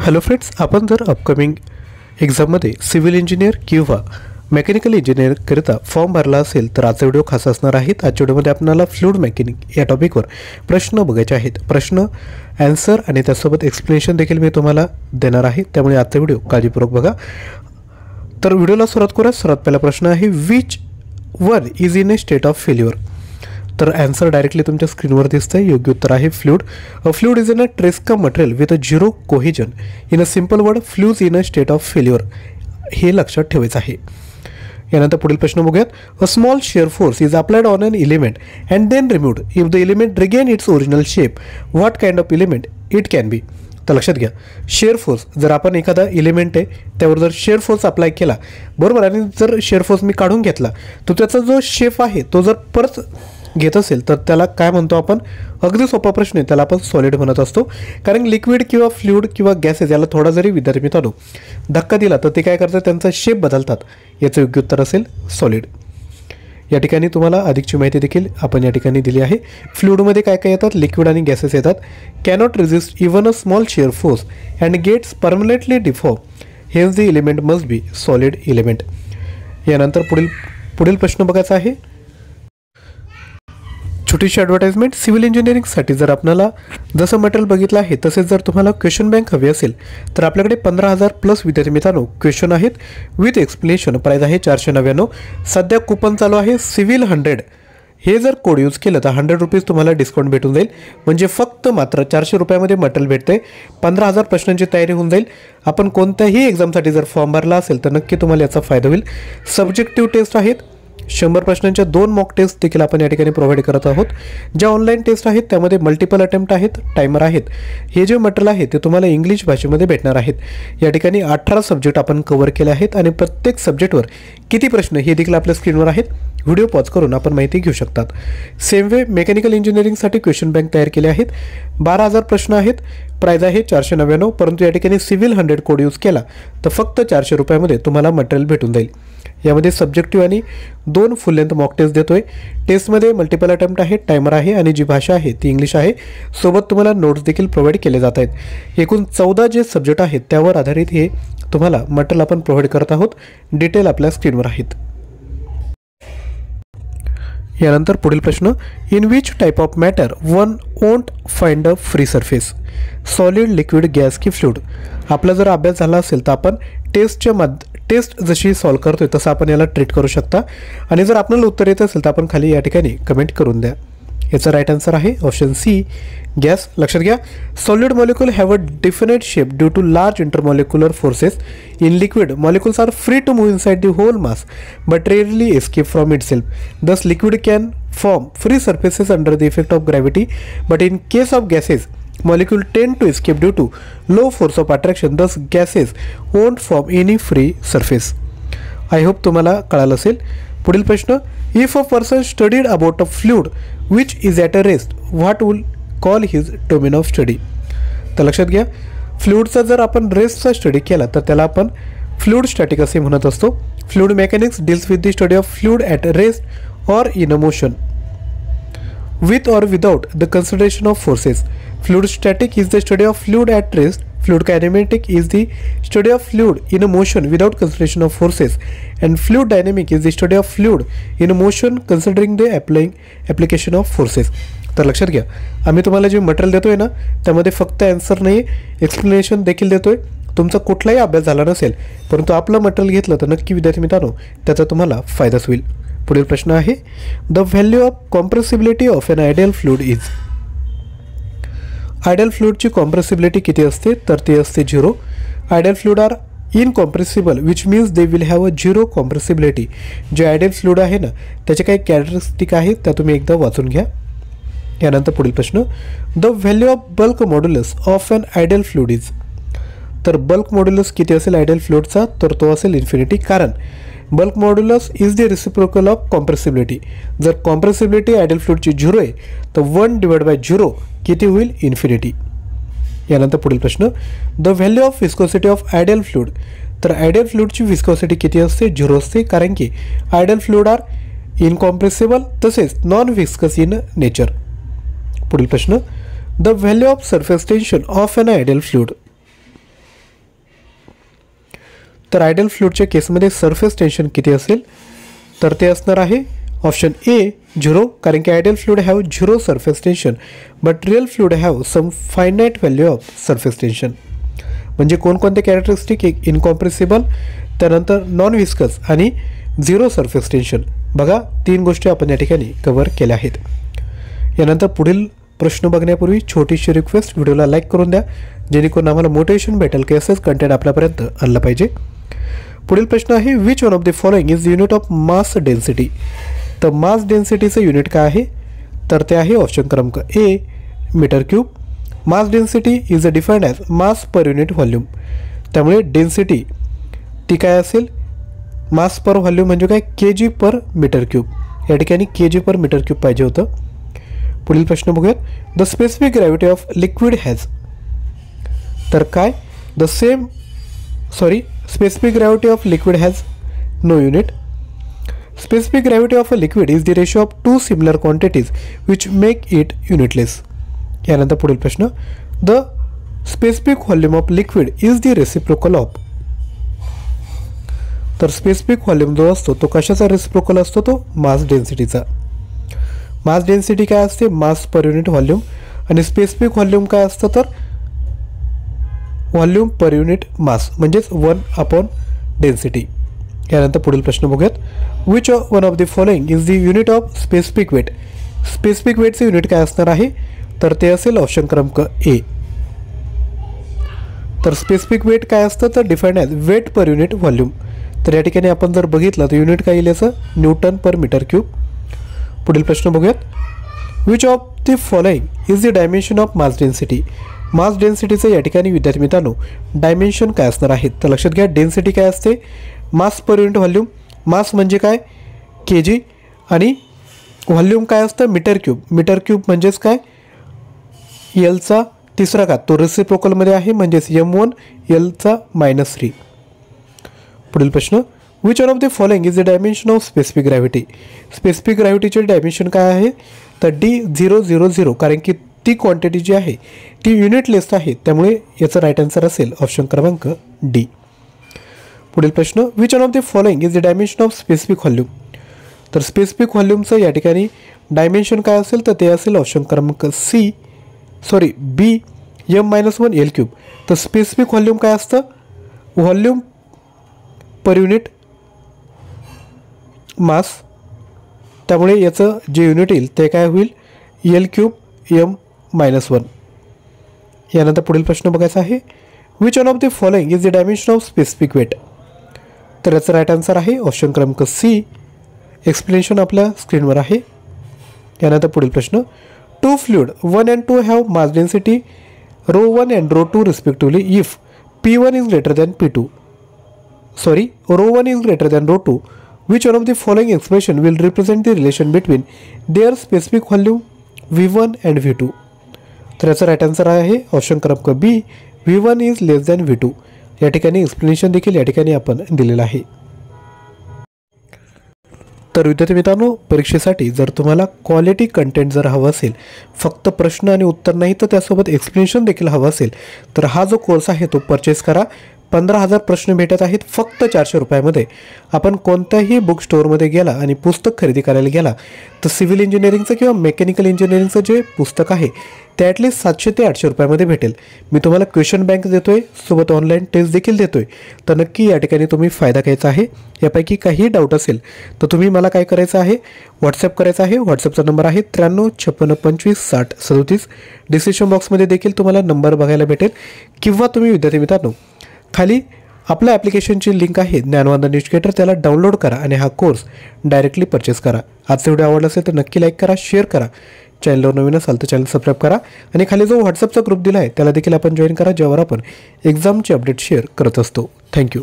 Hello friends, आपण जर upcoming एक्झाममध्ये सिव्हिल इंजिनियर किंवा मेकॅनिकल इंजिनियर करिता फॉर्म भरला असेल तर आजचा व्हिडिओ खास असणार आहे। आजच्या व्हिडिओमध्ये आपल्याला फ्लूइड मेकॅनिक या टॉपिकवर प्रश्न बघायचे आहेत। प्रश्न आन्सर आणि त्यासोबत एक्सप्लेनेशन देखील मी तुम्हाला देणार आहे, त्यामुळे आजचा व्हिडिओ काळजीपूर्वक बघा। तर व्हिडिओला सुरुवात करूया। सर्वात पहिला प्रश्न आहे, which one is in a state of failure. तर आन्सर डायरेक्टली तुमच्या स्क्रीनवर दिसतंय। योग्य उत्तर आहे fluid. Fluid is in a Tresca material with a zero cohesion in a simple word flows in a state of failure, हे लक्षात ठेवायचं आहे। यानंतर पुढील प्रश्न बघूयात। A small shear force is applied on an element and then removed if the element regain its original shape, what kind of element it can be. तर लक्षात घ्या, शेअर फोर्स जर आपण एखादा एलिमेंट आहे त्यावर जर शेअर फोर्स अप्लाय केला बरोबर, आणि जर शेअर फोर्स मी काढून घेतला तर त्याचा जो शेप आहे तो जर परत घेत असेल तर त्याला काय म्हणतो आपण। अगदी सोपा प्रश्न आहे, त्याला आपण सॉलिड म्हणत असतो। कारण लिक्विड किंवा फ्लूइड किंवा गॅसेस याला थोडा जरी विद्यार्थी मित्रांनो धक्का दिला तर ते काय करतात, त्यांचा शेप बदलतात। याचं योग्य उत्तर असेल सॉलिड। या ठिकाणी तुम्हाला अधिकची माहिती देखील आपण या ठिकाणी दिली आहे। फ्लूइडमध्ये काय काय येतात, लिक्विड आणि गॅसेस येतात। Cannot resist even a small shear force and gets permanently deform, hence the element must be solid element. यानंतर पुढील प्रश्न बघायचा आहे। छोटीशी ॲडव्हर्टाइजमेंट, सिव्हिल इंजिनिअरिंगसाठी जर आपल्याला जसं मटेरियल बघितलं आहे तसेच जर तुम्हाला क्वेश्चन बँक हवी असेल तर आपल्याकडे 15,000 प्लस विद्यार्थी मित्रांनो क्वेश्चन आहेत विथ एक्सप्लेनेशन। प्राईज आहे 499। सध्या कुपन चालू आहे सिव्हिल 100, हे जर कोड यूज केलं तर 100 रुपीज तुम्हाला डिस्काउंट भेटून जाईल। म्हणजे फक्त मात्र 400 रुपयामध्ये मटेरियल भेटते। 15,000 प्रश्नांची तयारी होऊन जाईल। आपण कोणत्याही एक्झामसाठी जर फॉर्म भरला असेल तर नक्की तुम्हाला याचा फायदा होईल। सब्जेक्टिव्ह टेस्ट आहेत, 100 प्रश्नांच्या 2 मॉक टेस्ट देखील आपण या ठिकाणी प्रोव्हाइड करत आहोत। ज्या ऑनलाईन टेस्ट आहेत त्यामध्ये मल्टिपल अटेम्प्ट आहेत, टायमर आहेत। हे जे मटेरियल आहे ते तुम्हाला इंग्लिश भाषेमध्ये भेटणार आहेत। या ठिकाणी 18 सब्जेक्ट आपण कव्हर केले आहेत आणि प्रत्येक सब्जेक्टवर किती प्रश्न हे देखील आपल्या स्क्रीनवर आहेत। व्हिडिओ पॉज करून आपण माहिती घेऊ शकतात। सेम वे मेकॅनिकल इंजिनिअरिंगसाठी क्वेश्चन बँक तयार केले आहेत। 12,000 प्रश्न आहेत, प्राईज आहे 499। परंतु या ठिकाणी सिव्हिल 100 कोड यूज केला तर फक्त 400 रुपयामध्ये तुम्हाला मटेरियल भेटून जाईल। यामध्ये सब्जेक्टिव्ह आणि 2 फुल लेंथ मॉक टेस्ट देतोय। टेस्टमध्ये मल्टिपल अटेम्प्ट आहे, टायमर आहे आणि जी भाषा आहे ती इंग्लिश आहे। सोबत तुम्हाला नोट्स देखील प्रोव्हाइड केले जात आहेत। एकूण 14 जे सब्जेक्ट आहेत त्यावर आधारित हे तुम्हाला मटेरियल आपण प्रोव्हाइड करत आहोत। डिटेल आपल्या स्क्रीनवर आहेत। यानंतर पुढील प्रश्न, in which type of matter one won't find a free surface, solid, liquid, gas की फ्लूइड। आपला जर अभ्यास झाला असेल तर आपण टेस्ट जशी सॉल्व करतोय तसं आपण याला ट्रीट करू शकता। आणि जर आपल्याला उत्तर येत असेल तर आपण खाली या ठिकाणी कमेंट करून द्या। याचा राईट आन्सर आहे ऑप्शन सी, गॅस। लक्षात घ्या, solid molecule have a definite shape due to large intermolecular forces. In liquid molecules are free to move inside the whole mass but rarely escape from itself. Thus liquid can form free surfaces under the effect of gravity, but in case of gases, molecules tend to escape due to low force of attraction. Thus, gases won't form any free surface. I hope तुम्हाला कळालं असेल। पुढील प्रश्न, if a person studied about a fluid which is at a rest, what will call his domain of study? तर लक्षात घ्या, फ्लुइडचा जर आपण रेस्टचा स्टडी केला तर त्याला आपण फ्लुइड स्टॅटिक असे म्हणत असतो। Fluid mechanics deals with the study of fluid at rest or in a motion, with or without the consideration of forces. Fluid static is the study of fluid at rest. Fluid kinematic is the study of fluid in a motion without consideration of forces, and fluid dynamic is the study of fluid in a motion considering the application of forces. तर लक्षात घ्या, आम्ही तुम्हाला जे material देतोय ना त्यामध्ये फक्त आन्सर नाही, एक्सप्लेनेशन देखील देतोय। तुमचा कुठलाही अभ्यास झाला नसेल परंतु आपलं मटेरियल घेतलं तर नक्की विद्यार्थी मित्रांनो त्याचा तुम्हाला फायदाच होईल। पुढील प्रश्न आहे, the value of compressibility of an ideal fluid is. Ideal फ्लूइडची कॉम्प्रेसिबिलिटी किती असते तर ती असते 0। Ideal fluid are incompressible which means they will have a 0 compressibility. जे आयडियल फ्लूइड आहे ना त्याचे काही कॅरेक्टरिस्टिक आहेत त्या तुम्ही एकदा वाचून घ्या। यानंतर पुढील प्रश्न, the value of bulk modulus of an ideal fluid is. तर बल्क मॉड्युलस किती असेल आयडियल फ्लूइडचा तर तो असेल इन्फिनिटी, कारण bulk modulus is the reciprocal of compressibility. जर कॉम्प्रेसिबिलिटी आयडियल फ्लूइडची 0 आहे तर 1/0 किती होईल, इन्फिनिटी। यानंतर पुढील प्रश्न, the value of viscosity of ideal fluid. तर आयडियल फ्लूइडची विस्कोसिटी किती असते, 0 असते, कारण की आयडियल फ्लूइड आर इनकॉम्प्रेसिबल तसेच नॉन विस्कस इन नेचर। पुढील प्रश्न, the value of surface tension of an ideal fluid. तर आयडियल फ्लुइडच्या केसमध्ये सरफेस टेन्शन किती असेल, तर ते असणार आहे ऑप्शन ए 0, कारण की ideal fluid have 0 surface tension but real fluid have some finite value of surface tension. म्हणजे कोणकोणते कॅरेक्टरिस्टिक, एक इनकॉम्प्रेसिबल, त्यानंतर नॉन विस्कस आणि 0 सरफेस टेन्शन. बघा 3 गोष्टी आपण या ठिकाणी कव्हर केल्या आहेत. यानंतर पुढील प्रश्न बघण्यापूर्वी छोटीशी रिक्वेस्ट, व्हिडिओला लाईक करून द्या जेणेकरून आम्हाला मोटिवेशन भेटेल की असंच कंटेंट आपल्यापर्यंत आणलं पाहिजे. पुढील प्रश्न आहे which one of the following is unit of mass density. तर मास डेन्सिटीचं युनिट काय आहे, तर ते आहे ऑप्शन क्रमांक A metre cube. Mass density is defined as mass per unit volume. त्यामुळे डेन्सिटी ती काय असेल, मास पर व्हॉल्यूम म्हणजे काय, kg पर मीटर क्यूब. या ठिकाणी kg पर मीटर क्यूब पाहिजे होतं. पुढील प्रश्न बघूयात. The specific gravity of liquid has. तर काय, specific gravity of liquid has no unit. Specific gravity of a liquid is the ratio of 2 similar quantities which make it unitless. यानंतर पुढील प्रश्न. The specific volume of liquid is the reciprocal of. तर specific volume जो असतो तो कशाचा reciprocal असतो, तो मास डेन्सिटीचा. मास डेन्सिटी काय असते, मास पर युनिट व्हॉल्यूम, आणि स्पेसिफिक व्हॉल्यूम काय असतं, तर व्हॉल्यूम पर युनिट मास म्हणजेच 1 डेन्सिटी. यानंतर पुढील प्रश्न बघूयात. Which one of the following is the unit of specific weight. Specific वेटचे युनिट काय असणार आहे, तर ते असेल ऑप्शन क्रमांक ए. तर स्पेसिफिक वेट काय असतं, तर defined as weight per unit volume. तर या ठिकाणी आपण जर बघितलं तर युनिट काय येईल याचं, न्यूटन पर मीटर क्यूब. पुढील प्रश्न बघूयात. Which of the following is the dimension of mass density. Mass डेन्सिटीचं या ठिकाणी विद्यार्थी मित्रांनो डायमेन्शन काय असणार आहे, तर लक्षात घ्या डेन्सिटी काय असते, मास पर युनिट व्हॉल्यूम. मास म्हणजे काय, kg, आणि व्हॉल्यूम काय असतं, मीटर क्यूब. मीटर क्यूब म्हणजेच काय, एलचा 3 घात, तो रेसिप्रोकलमध्ये आहे म्हणजेच m1 एलचा -3. पुढील प्रश्न. Which one of the following is the dimension of specific gravity. Specific ग्रॅव्हिटीचे डायमेन्शन काय आहे, तर D000, कारण की ती क्वांटिटी जी आहे ती युनिटलेस आहे, त्यामुळे याचं राईट आन्सर असेल ऑप्शन क्रमांक डी. पुढील प्रश्न. Which one of the following is the dimension of specific volume. तर स्पेसिफिक व्हॉल्यूमचं या ठिकाणी डायमेन्शन काय असेल, तर ते असेल ऑप्शन क्रमांक बी m-1 एल क्यूब. तर स्पेसिफिक व्हॉल्यूम काय असतं, व्हॉल्यूम पर युनिट मास, त्यामुळे याचं जे युनिट येईल ते काय होईल, एल क्यूब m-1. यानंतर पुढील प्रश्न बघायचा आहे. Which one of the following is the dimension of specific weight. तर याचं राईट आन्सर आहे ऑप्शन क्रमांक सी. एक्सप्लेनेशन आपल्या स्क्रीनवर आहे. यानंतर पुढील प्रश्न. 2 fluid 1 and 2 have mass density ρ1 and ρ2 respectively if P1 is greater than P2. ρ1 is greater than ρ2. Which one of the following expression will represent the relation between their specific volume V1 and V2. तर याचा right answer आहे option क्रमांक बी V1 is less than V2. या ठिकाणी explanation देखील या ठिकाणी आपण दिलेलं आहे. तर विद्यार्थी मित्रांनो, परीक्षेसाठी जर तुम्हाला क्वालिटी कंटेंट जर हवं असेल, फक्त प्रश्न आणि उत्तर नाही तर त्यासोबत एक्सप्लेनेशन देखील हवं असेल, तर हा जो कोर्स आहे तो परचेस करा. 15,000 प्रश्न भेटत आहेत फक्त 400 रुपयामध्ये. आपण कोणत्याही बुक स्टोअरमध्ये गेला आणि पुस्तक खरेदी करायला गेला तर सिव्हिल इंजिनिअरिंगचं किंवा मेकॅनिकल इंजिनिअरिंगचं जे पुस्तक आहे ते ॲटलीस्ट 700 ते 800 रुपयामध्ये भेटेल. मी तुम्हाला क्वेश्चन बँक देतो आहे, सोबत ऑनलाईन टेस्ट देखील देतो आहे. तर नक्की या ठिकाणी तुम्ही फायदा घ्यायचा आहे. यापैकी काही डाऊट असेल तर तुम्ही मला काय करायचं आहे, व्हॉट्सअप करायचा आहे. व्हॉट्सअपचा नंबर आहे 9356256037. डिस्क्रिप्शन बॉक्समध्ये देखील तुम्हाला नंबर बघायला भेटेल, किंवा तुम्ही विद्यार्थी मित्रांनो खाली आपल्या ॲप्लिकेशनची लिंक आहे ज्ञानवंदन एज्युकेटर, त्याला डाउनलोड करा आणि हा कोर्स डायरेक्टली परचेस करा. आजचा व्हिडिओ आवडला असेल तर नक्की लाईक करा, शेअर करा. चॅनलवर नवीन असाल तर चॅनल सबस्क्राईब करा आणि खाली जो व्हॉट्सअपचा ग्रुप दिला आहे त्याला देखील आपण जॉईन करा, ज्यावर आपण एक्झामचे अपडेट शेअर करत असतो. थँक्यू.